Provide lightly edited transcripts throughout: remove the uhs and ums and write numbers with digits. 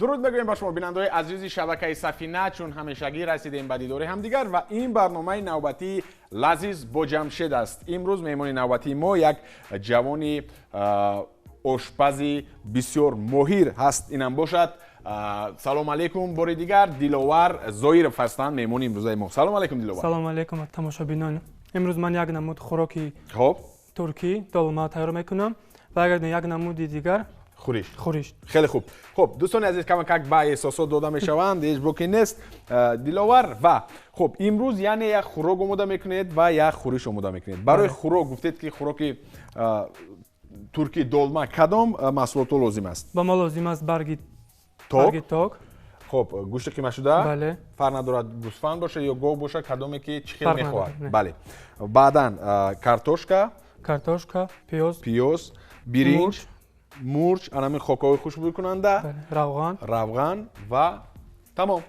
درود بگویم با شما بیننده‌های عزیز شبکه سفینه، چون همیشگی رسیدیم به دیدار همدیگر و این برنامه نوبتی لازیز با جمشید است. امروز مهمان نوبتی ما یک جوانی آشپزی بسیار ماهر هست. اینم باشد. سلام علیکم بار دیگر دلوار زویرف هستند مهمان امروز ما. سلام علیکم دلوار. سلام علیکم تماشابینان. امروز من یک نمود خوراکی خب ترکی دولما تیار میکنم و اگر یک نمود دیگر خورش. خیلی خوب. خب دوستان عزیز کم به احساسات داده میشوند، هیچ بکی نیست دلوار. و خب امروز یعنی یک خوراک آماده میکنید و یک خورش آماده میکنید. برای خوراک گفتید که خوراک ترکی دولما کدام محصولات لازم است؟ با ما لازم است برگ تاک. خب گوشت قیمه شده؟ بله. فرق ندارد گوسفند باشه یا گاو باشه، کدامی که چخیل میخورد. بله. بعداً کارتوشکا، پیاز، برنج، مرچ، انمی خوکاوی خوشبو کننده، روغن و تمام.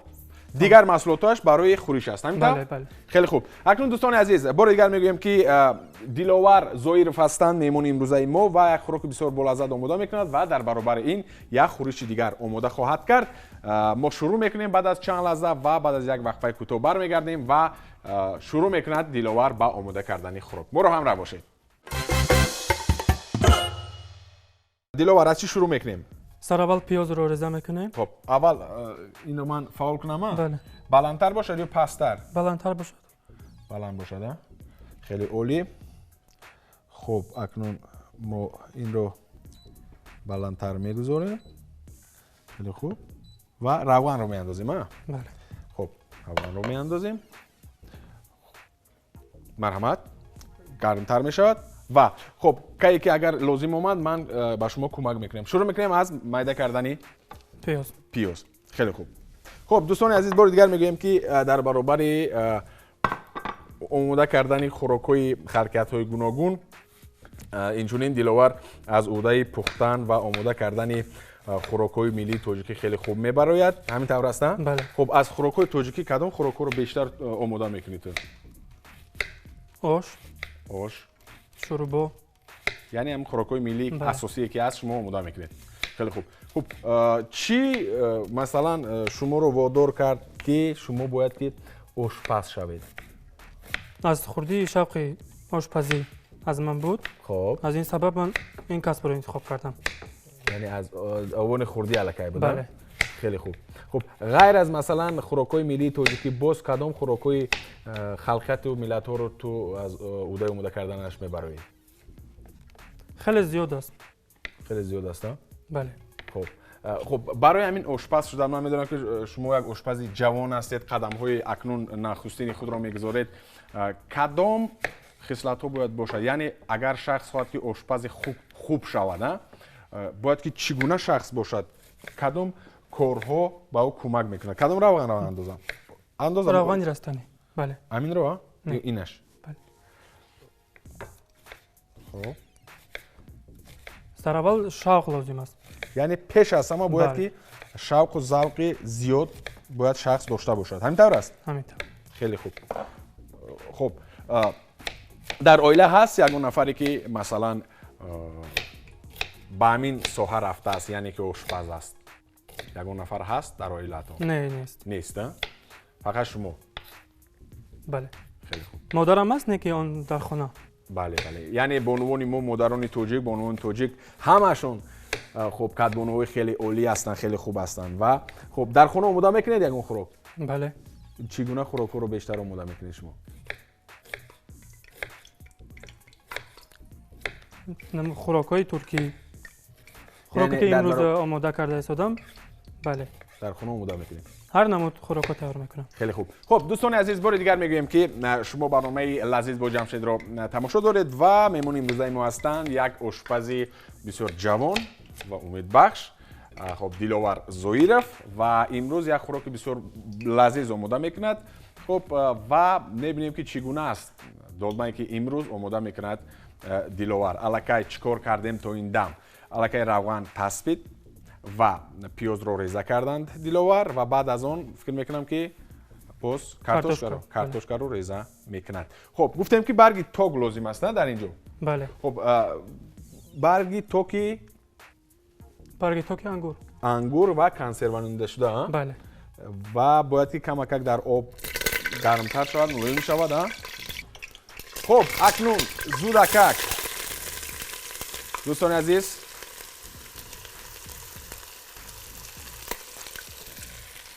دیگر محصولاتش برای خورش است. بله. خیلی خوب. اکنون دوستان عزیز بار دیگر میگویم که دلوار زویرف هستند مهمان امروزه ما و یک خوراک بسیار بولذت آماده میکند و در برابر این یک خورش دیگر آماده خواهد کرد. ما شروع میکنیم بعد از چند لحظه و بعد از یک وقفه کوتاه برمیگردیم و شروع میکند دلوار با آماده کردن خوراک. ما رو همراه باشید. دلوار از چی شروع میکنیم؟ سر اول پیاز رو ریزه میکنیم. خب اول اینو من فعال کنم. بله. بلندتر باشد یا پستر؟ بلندتر باشد. بلند باشد. خیلی عالی. خب اکنون ما این رو بلندتر میگذاریم. خیلی خوب. و روغن رو میاندازیم. بله. خب روغن رو میاندازیم. مرحمت گرمتر میشود. و خب که اگر لازم اومد من با شما کمک میکنم. شروع میکنیم از میده کردن پیاز. خیلی خوب. خب دوستان عزیز بار دیگر میگویم که در برابر آماده کردن خوراک‌های حرکت‌های گوناگون اینچنین دلوار از عهده پختن و آماده کردن خوراک‌های ملی تاجیکی خیلی خوب میبراید. همین طور است؟ بله. خب از خوراک‌های تاجیکی کدام خوراک‌ها رو بیشتر آماده میکنید؟ آش، شوربا، یعنی هم خوراک‌های ملی اساسی که از شما آماده میکنید. خیلی خوب. خب چی مثلا شما رو وادار کرد که شما باید که آشپز شوید؟ از خوردی شوق آشپزی از من بود. خب از این سبب من این کسب رو انتخاب کردم. یعنی از آوان خوردی علاقه بود. بله. خیلی خوب. خب غیر از مثلا خوراک‌های ملی تاجیکی باز کدام خوراک‌های خلقت و ملت‌ها رو تو از عهده آماده کردنش میبرید؟ خیلی زیاد است. بله. خب برای همین آشپز شدن من میدونم که شما یک آشپز جوان هستید، قدم‌های اکنون نخستین خود را میگذارید. کدام خصلت‌ها باید باشد؟ یعنی اگر شخص خواهد که آشپز خوب شود، باید که چگونه شخص باشد؟ کدام کارها با او کمک میکنه؟ کدام روغن را اندازم؟ روغن رستنی. بله. همین رو یا اینش؟ بله. خب سر اول شوق لازم است. یعنی پیش از همه باید که شوق و ذوق زیاد باید شخص داشته باشد. همین طور است؟ همین طور. خیلی خوب. خب در عائله هست یگان نفری که مثلا با همین ساحه رفته است، یعنی که آشپز است؟ یگان نفر هست در عائلتون؟ نه نیست. فقط شما؟ بله. خیلی خوب. مادرم است نه که آن در خانه. بله. یعنی به عنوان ما مادران تاجیک، به عنوان تاجیک همشون خب کدبانوی خیلی عالی هستن، خیلی خوب هستن. و خب در خانه آماده میکنید یگان خوراک؟ بله. چگونه خوراک رو بیشتر آماده میکنید شما؟ خوراک‌های ترکی. خوراکی که امروز آماده کرده هستم. بله. در خانه آماده میکنید؟ هر نمود خوراک تیار میکنم. خیلی خوب. خب دوستان عزیز بار دیگر میگویم که شما برنامه لازیز با جمشید رو تماشا دارید و مهمون امروزه ما هستند یک آشپزی بسیار جوان و امیدبخش. خب دلوار زویرف و امروز یک خوراک بسیار لذیذ آماده میکند. خب و میبینیم که چگونه است دولمایی که امروز آماده میکند دلوار. الکی چیکار کردیم تا این دم؟ الکی روغن تسبید و پیاز رو ریزه کردند دلوار و بعد از آن فکر میکنم که باز کارتوشکا رو ریزه میکند. خب گفتیم که برگ تاک لازم است در اینجا؟ بله. خب برگ تاکی برگ تاک انگور و کنسرو شده ها؟ بله و باید که کمک در آب گرمتر شود ملایم شود ها؟ خب اکنون زودکک دوستان عزیز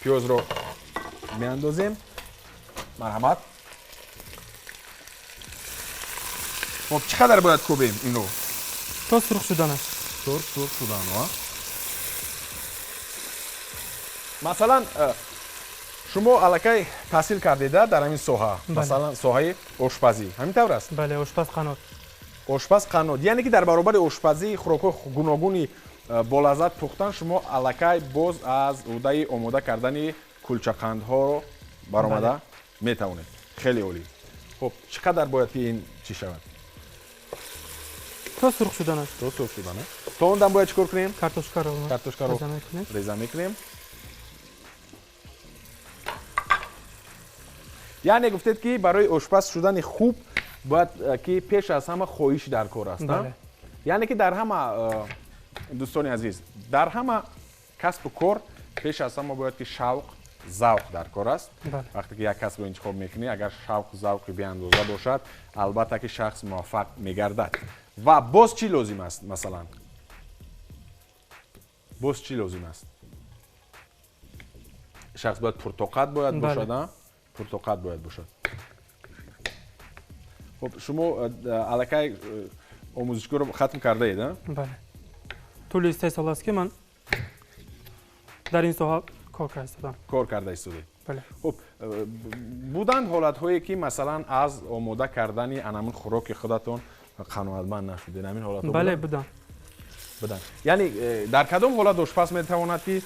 پیاز رو میاندازیم مرحمت خب چقدر باید کوبیم اینو تا سرخ شدنش سرخ شدن ها مثلا شما الکی تحصیل کردید در همین ساحه مثلا ساحه آشپزی همین طور است بله آشپز قنات آشپز قنات یعنی که در برابر آشپزی خوراک گوناگونی با لذت پختن شما الکی باز از عهده آماده کردن کلچه قندها رو برآمده میتونید خیلی عالی خب چقدر باید که این چی شود تا سرخ شدنش تا اون دم باید چیکار کنیم کارتوشکا رو ریزه میکنیم یعنی گفتید که برای آشپز شدن خوب باید که پیش از همه خواهش در کار است بله. یعنی که در همه دوستان عزیز در همه کسب و کار پیش از همه باید که شوق ذوق در کار است بله. وقتی که یک کسب رو انتخاب میکنی اگر شوق ذوق به اندازه باشد البته که شخص موفق میگردد و باز چی لازم است مثلا باز چی لازم است شخص باید پرتقد باید باشد ها پرتقد باید باشد خب شما الکی آموزشگاه رو ختم کرده اید ها بله طول 3 سال است که من در این ساحه کار کرده ایستادم بله خب بودند حالت هایی که مثلا از آماده کردن انمون خوراک خودتون قناعتمند نشدید همین حالت ها بله بودن یعنی در کدام حالت آشپز میتواند که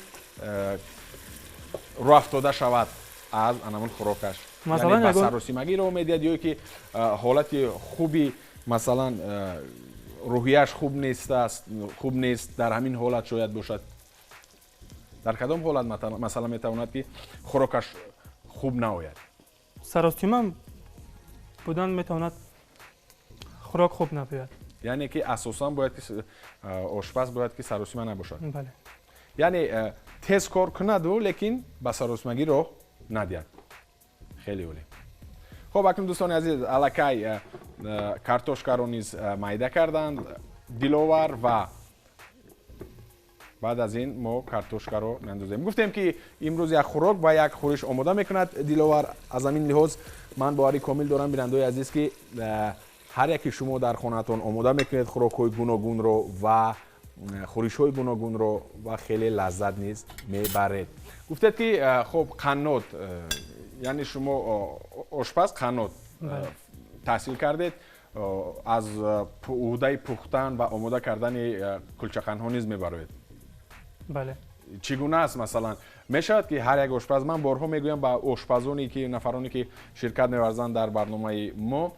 راه افتاده شود از انمون خوراکش مثلا یعنی بسروسیمگی رو میدید یا که حالت خوبی مثلا روحیش خوب نیست در همین حالت شاید باشد در کدام حالت مثلا میتواند که خوراکش خوب نآید سراسیمه بودن میتواند خوراک خوب نباید یعنی که اساسا باید که آشپز باید که سراسیمه نباشد بله یعنی تیز کار کند لیکن به سراسیمگی رو ندید خیلی عالی خب اکنون دوستان عزیز الکی کارتوشکا رو نیز میده کردند دلاور و بعد از این ما کارتوشکا رو میاندازیم گفتیم که امروز یک خوراک و یک خورش آماده میکند دلاور از همین لحاظ من باوری کامل دارم بیننده عزیز که هر یکی شما در خانه‌تون آماده میکنید خوراک‌های گوناگون رو و خورش‌های گوناگون رو و خیلی لذت نیز میبرید گفتید که خب قنات یعنی شما آشپز قنات تحصیل کردید از عهده پختن و آماده کردن کلچه قندها نیز میبرید بله چگونه است مثلا میشود که هر یک آشپز من بارها میگویم با آشپزانی که نفرانی که شرکت می‌ورزند در برنامه ما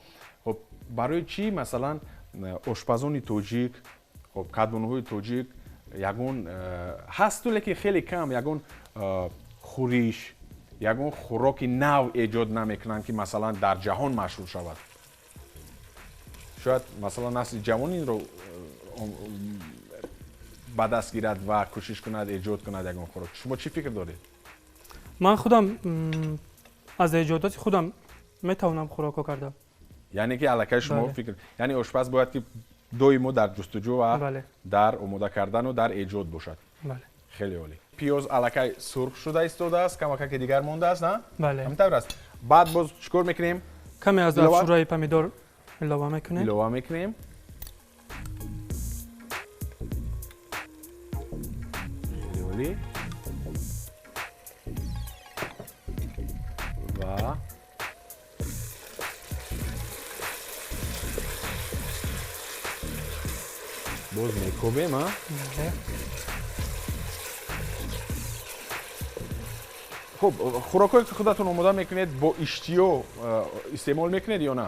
خب برای چی مثلا آشپزانی توجیک خب کدبانوهای توجیک یگون هست که خیلی کم یگون خورش یگون خوراک نو ایجاد نمیکنن که مثلا در جهان مشهور شود شاید مثلا نسل جوان این رو به دست گیرد و کوشش کند ایجاد کند یگون خوراک شما چی فکر دارید من خودم از ایجادات خودم میتونم خوراک کردم یعنی که الکی شما فکر یعنی آشپز باید که دویمو در جستجو و در آماده کردن و در ایجاد باشد بله خیلی عالی پیاز الکی سرخ شده ایستاده است کمک که دیگر مونده است نه بله همینطور است بعد باز چیکار میکنیم کمی از شورای پمیدور اضافه میکنیم خیلی عالی و باز میکوبیم ها خب خوراکایی که خودتون آماده میکنید با اشتیو استعمال میکنید یا نه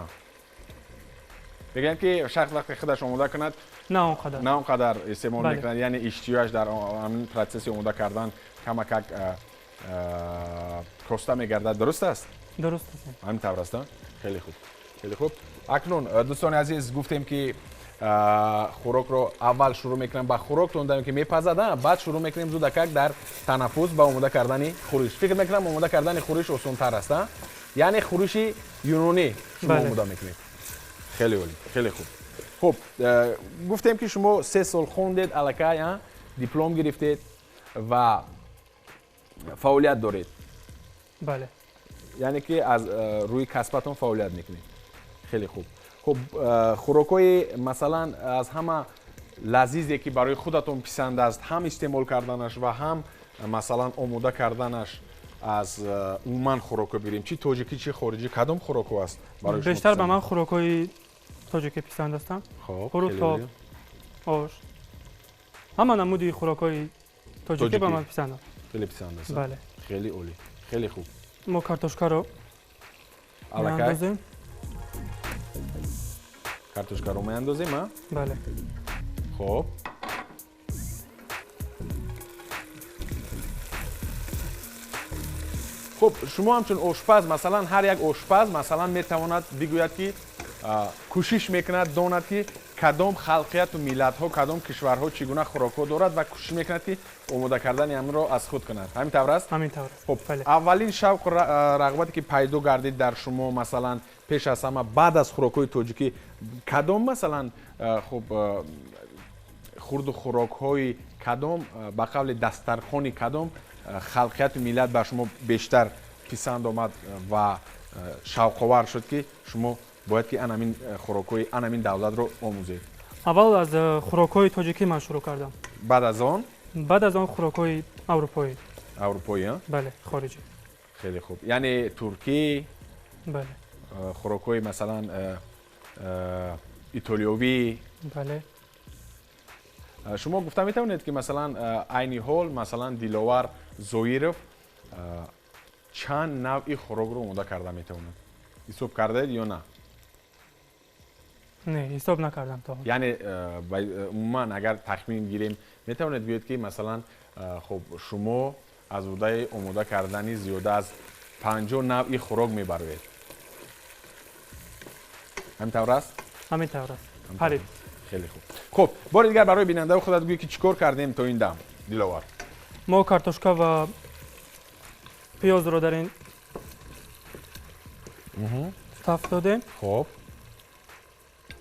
بگن که شخص وقتی خودش آماده کند نه اونقدر استعمال میکنند یعنی اشتیوش در همین پروسس آماده کردن کمک کاسته میگردد درست است درست است همین طور است خیلی خوب اکنون دوستان عزیز گفتیم که خوراک رو اول شروع میکنم با خوراک تو اون که میپزدم بعد شروع میکنیم زودکک در تنفس با آماده کردن خورش. فکر میکنم آماده کردن خورش آسان تر است. یعنی خورش یونانی شما آماده میکنید. خیلی عالی، خیلی خوب. خب گفتیم که شما 3 سال خوندید الکی دیپلم گرفتید و فعالیت دارید. بله. یعنی که از روی کسبتون فعالیت میکنید. خیلی خوب. خب خوراکای مثلا از همه لذیذی که برای خودتون پسند است هم استعمال کردنش و هم مثلا آماده کردنش از عموما خوراک بریم چی تاجیکی چی خارجی کدام خوراک است برای شما؟ بیشتر به من خوراکای تاجیکی پسند است. خب پروتا، آش. همه نمودی خوراکای تاجیکی به من پسند است. خیلی پسند است. بله. خیلی عالی. خیلی خوب. ما کارتوشکا رو میاندازیم. کارتوشکا رو میاندازیم بله. خب خب شما همچون آشپز مثلا هر یک آشپز مثلا میتواند بگوید که کوشش میکند داند که کدام خلقیت و ملت ها کدام کشورها چگونه خوراک ها دارد و کوشش میکند که آماده کردن امر را از خود کند. همین طور است؟ همین طور است. خب بله. اولین شوق و رغبتی که پیدا گردید در شما مثلا پیش از همه بعد از خوراک های تاجیکی کدام مثلا خب خورد و خوراک های کدام به قول دسترخوان کدام خلقیت و ملت بر شما بیشتر پسند آمد و شوق آور شد که شما باید که انامین خوراک‌های انامین دولت رو آموزید؟ اول از خوراک‌های تاجیکی من شروع کردم. بعد از آن خوراک‌های اروپایی. اروپایی ها؟ بله، خارجی. خیلی خوب. یعنی ترکی؟ بله. خوراک‌های مثلا ایتالیایی؟ بله. شما گفته میتونید که مثلا عینی حال مثلا دیلوار زویرف چند نوعی خوراک رو آماده کرده میتونید؟ حساب کردید یا نه؟ نه حساب نکردم تا. یعنی عموما اگر تخمین گیریم میتونید بگید که مثلا خب شما از بودای آماده کردنی زیاده از 50 نوعی خوراک میبرید. همین طور است؟ همین طور است. حالی. خیلی خوب. خب بار دیگر برای بیننده خودت بگو که چیکار کردیم تا این دم دیلوار. ما کارتوشکا و پیاز رو در این تفت دادیم. خب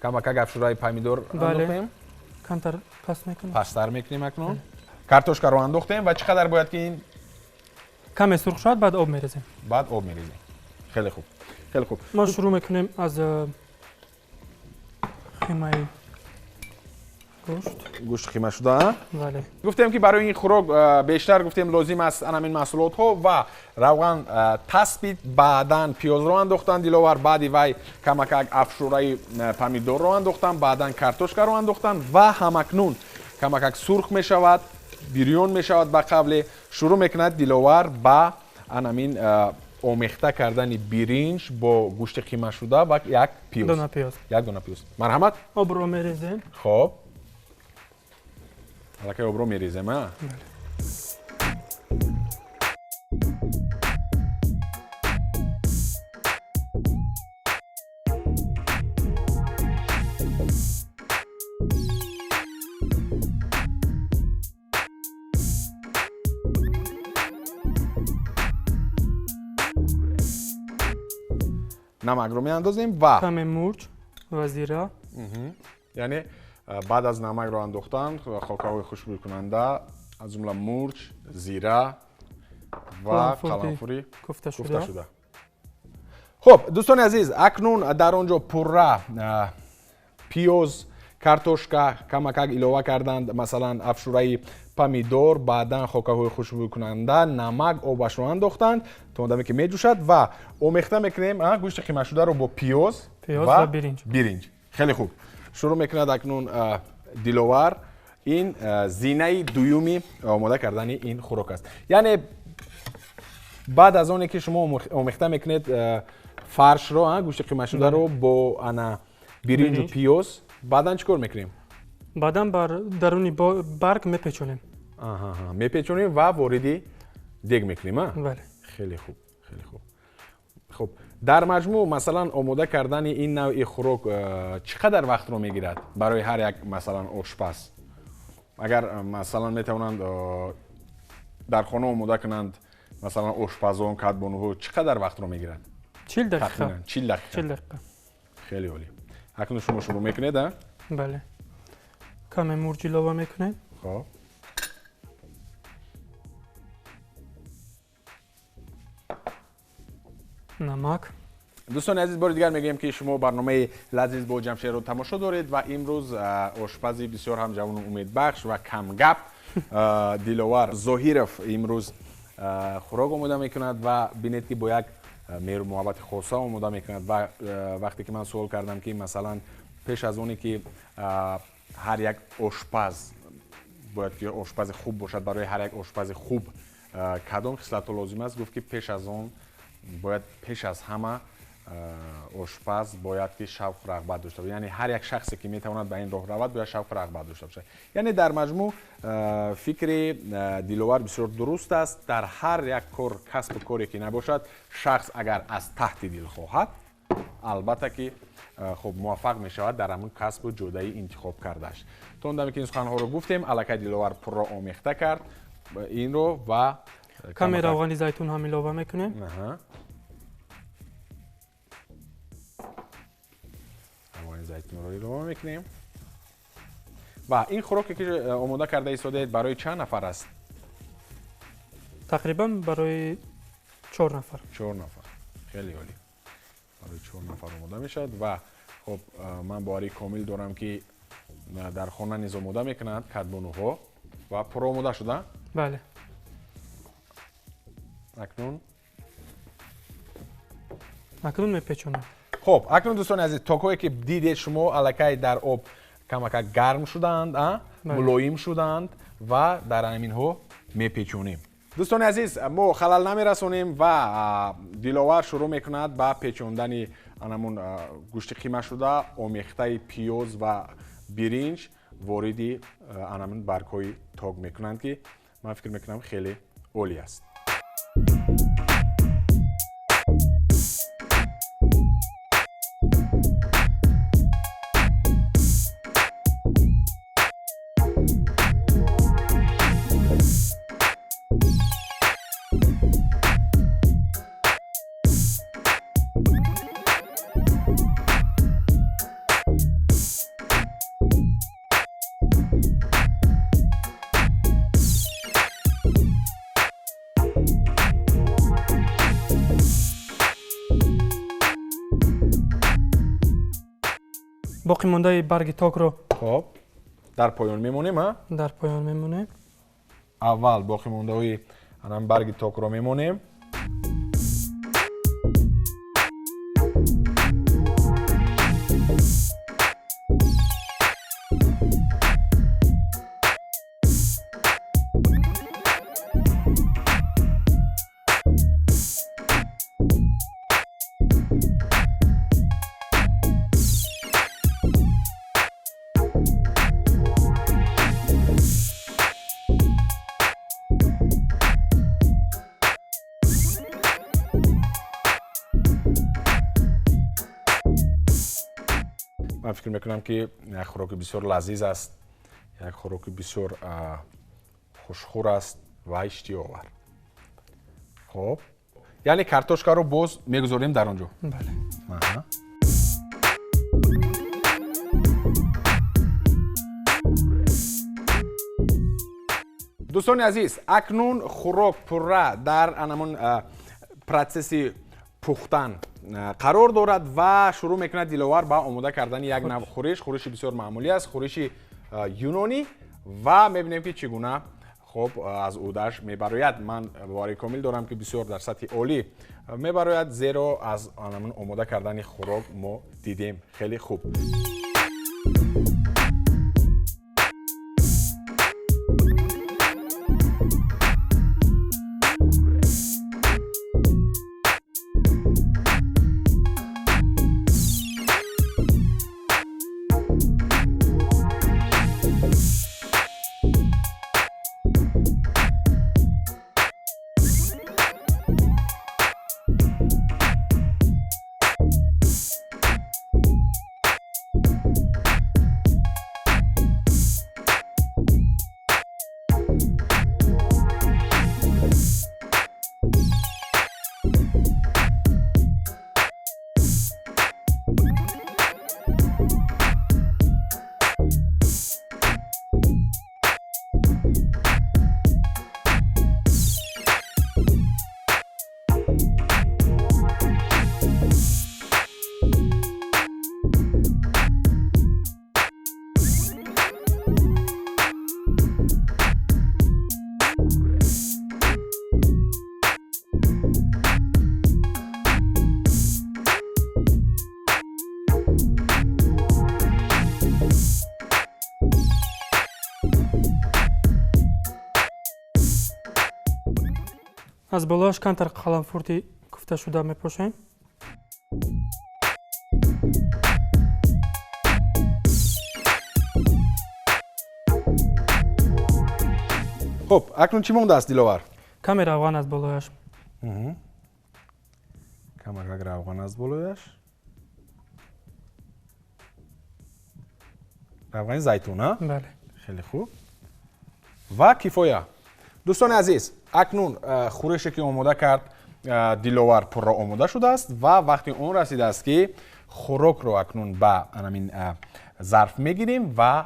کمک افشورای پامیدور انداختیم. کمتر پس میکنیم. پستر میکنیم اکنون. کارتوشکا رو انداختیم و چقدر باید که این کمی سرخ شد بعد آب میریزیم. بعد آب میریزیم. خیلی خوب. خیلی خوب. ما شروع میکنیم از خیمه گوشت خیمه شده. بله. گفتیم که برای این خوراک بیشتر گفتیم لازم است انامین محصولات ها و روغن تثبیت بعداً پیاز رو انداختن دیلوار بعدی وی کمک افشورای پامیدور رو انداختن بعداً کارتوشکا رو انداختن و همکنون کمک سرخ می شود بیریون می شود به قبل شروع میکند دیلوار با انامین آمیخته کردن برنج با گوشت خیمه شده و یک پیاز. یک دونه پیاز. مرحمت. آب رو میریزیم. خب. الکی آب رو میریزیم ها؟ نمک رو میاندازیم و کمی مرچ و زیره. یعنی بعد از نمک رو انداختن خاک‌های خوشبو کننده از جمله مرچ، زیره و قرنفلی کوفته شده. خب دوستان عزیز اکنون در آنجا پره پیاز کارتوشکا کمک ایلوه کردند مثلا افشورای پامیدور بعدا خاک‌های خوشبو کننده نمک آبش رو انداختند تا اندمی که میجوشد و آمیخته میکنیم گوشت خیمه شده رو با پیاز و برنج. خیلی خوب. شروع میکند اکنون دیلوار این زینه دویومی آماده کردن این خوراک است. یعنی بعد از اونی که شما آمیخته میکنید فرش رو گوشت خیمه شده رو با انا برنج و پیاز بعداً چیکار میکنیم؟ بعداً بر درونی برگ میپیچونیم. میپیچونیم و واردی دیگ میکنیم. بله. خیلی خوب. خیلی خوب. خب در مجموع مثلا آماده کردن این نوع خوراک چقدر وقت رو میگیرد برای هر یک مثلا آشپز؟ اگر مثلا میتونند در خانه آماده کنند مثلا آشپزان کدبانوها چقدر وقت رو میگیرد؟ 40 دقیقه. 40 دقیقه. 40 دقیقه. خیلی عالی. اکنون شما شروع میکنید؟ بله. کمی مرچ ilova میکنید. خب نمک. دوستان عزیز بار دیگر میگیم که شما برنامه لذیذ با جمشید رو تماشا دارید و امروز آشپزی بسیار هم جوان و امیدبخش و کم گپ دلاور ظاهرف امروز خوراک آماده میکند و بینید که با یک مهر و محبت خاصه آماده میکند و وقتی که من سوال کردم که مثلا پیش از اونی که هر یک آشپز باید که آشپز خوب باشد، برای هر یک آشپز خوب کدام خصلت لازم است؟ گفت که پیش از اون باید پیش از همه آشپز باید که شوق و رغبت داشته باشه. یعنی هر یک شخصی که میتواند به این راه رود باید شوق و رغبت داشته باشه. یعنی در مجموع فکر دلاور بسیار درست است. در هر یک کار کسب و کاری که نباشد، شخص اگر از تحت دل خواهد البته که خب موفق می شود در همون کسب و جدایی انتخاب کردش. تا اون دمی که این سخنها رو گفتیم الکی دلاور پر را آمیخته کرد این رو و کمی روغن زیتون هم ilova میکنیم. روغن زیتون رو ilova میکنیم. و این خوراکی که آماده کرده ایستاده برای چند نفر است؟ تقریبا برای 4 نفر. 4 نفر. خیلی عالی. برای 4 نفر آماده میشد و خب من باوری کامل دارم که در خانه نیز آماده میکنند کدبانوها و پر آماده شده. بله. اکنون میپیچونم. خب اکنون دوستان عزیز تاکویی که دیدید شما الکی در آب کمک گرم شدند، ملایم شدند و در همینها میپیچونیم. دوستان عزیز ما خلل نمیرسونیم و دلاور شروع میکند با پیچوندن همون گوشت قیمه شده آمیخته پیاز و برنج واردی همون برگ‌های تاک میکنند که من فکر میکنم خیلی عالی است. باقی مونده برگ تاک رو خب در پایان میمونیم ها؟ در پایان میمونه. اول باقی مونده های برگ تاک رو میمونیم. من فکر میکنم که یک خوراک بسیار لذیذ است، یک خوراک بسیار خوشخور است و اشتیاور. خب یعنی کارتوشکا رو باز میگذاریم در اونجا. بله. دوستان عزیز اکنون خوراک پره در همون پروسس پختن قرار دارد و شروع میکند دلاور با آماده کردن یک نوع خورش بسیار معمولی است، خورش یونانی و میبینیم که چگونه خب از اودش میبراید. من باوری کامل دارم که بسیار در سطح عالی میبراید زیرا از همون آماده کردن خوراک ما دیدیم خیلی خوب. از بالاش کانتر قلمفورتی کوفته شده میپوشیم. خب اکنون چی مونده است دلاور؟ کمی روغن از بالایش. کمک روغن از بالایش. روغن زیتون ها؟ بله. خیلی خوب. و کیفایا. دوستان عزیز اکنون خورشی که آماده کرد دلاور پر را آماده شده است و وقتی اون رسیده است که خوراک رو اکنون به همین ظرف میگیریم و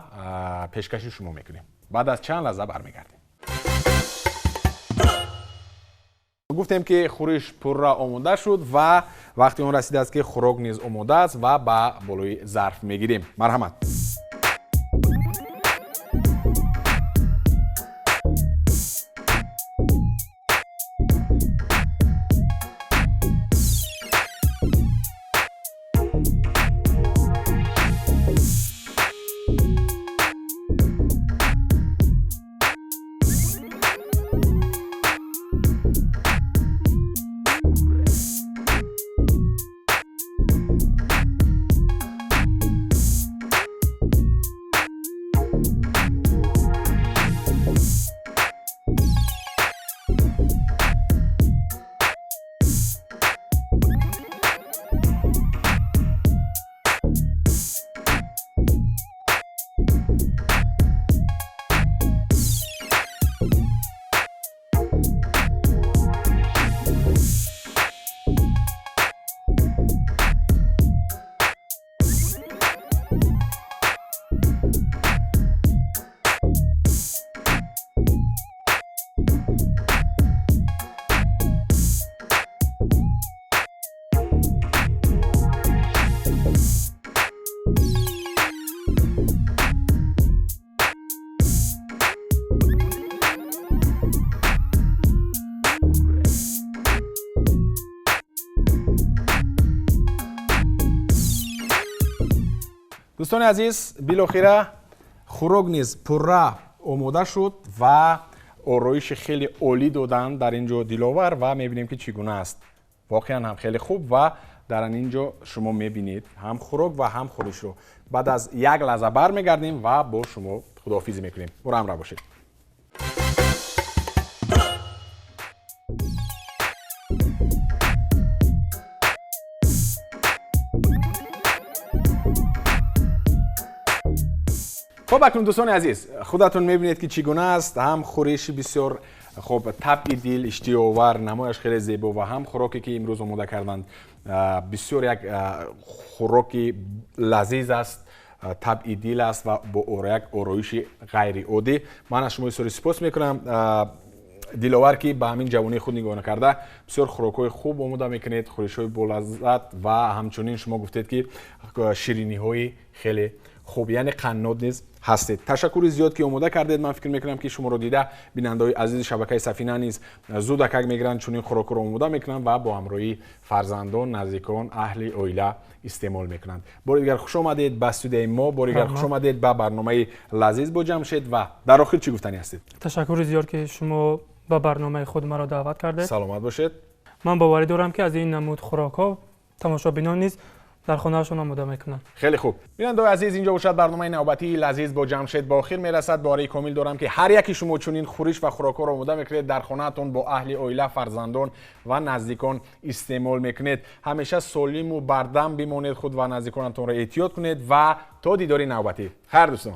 پیشکشی شما میکنیم. بعد از چند لحظه برمیگردیم. گفتیم که خورش پر را آماده شد و وقتی اون رسیده است که خوراک نیز آماده است و به بالای ظرف میگیریم. مرحمت. دوستان عزیز بالاخره خوراک نیز پره آماده شد و آرایش خیلی عالی دادن در اینجا دلاور و میبینیم که چگونه است. واقعا هم خیلی خوب و در اینجا شما میبینید هم خوراک و هم خورش رو. بعد از یک لحظه برمیگردیم و با شما خداحافظی میکنیم. برو همراه باشید. خب اکنون دوستان عزیز خودتون میبینید که چگونه است. هم خورشی بسیار خوب طبعی دل اشتیاور نمایش خیلی زیبا و هم خوراکی که امروز آماده کردند بسیار یک خوراکی لذیذ است، طبعی دل است و با یک آرایش غیر عادی. من از شما بسیار سپاس میکنم دلاور که به همین جوانی خود نگاه نکرده بسیار خوراک‌های خوب آماده میکنید، خورش‌های بولذت و همچنین شما گفتید که شیرینی‌های خیلی خوب یعنی قناد نیز هستید. تشکر زیاد که آماده کردید. من فکر میکنم که شما رو دیده بیننده‌های عزیز شبکه سفینه نیز زود اکک میگیرن چون این خوراک رو آماده میکنن و با همراهی فرزندان، نزدیکان، اهل عائله استعمال میکنند. بار دیگر خوش آمدید به استودیوی ما، بار دیگر خوش آمدید به برنامه لذیذ با جمشید و در آخر چی گفتنی هستید؟ تشکر زیاد که شما به برنامه خود مرا دعوت کردید. سلامت باشید. من باوری دارم که از این نمود خوراک‌ها تماشابینان نیز در خانه‌شون آماده میکنن. خیلی خوب. بیننده‌های عزیز اینجا باشد برنامه نوبتی لذیذ با جمشید با آخر میرسد. باره کامل دارم که هر یکی شما چنین خورش و خوراک‌ها رو آماده میکنید در خانه‌تون با اهل عائله، فرزندان و نزدیکان استعمال میکنید. همیشه سالم و بردم بمانید، خود و نزدیکانتون را احتیاط کنید و تا دیدار نوبتی. خیر دوستان.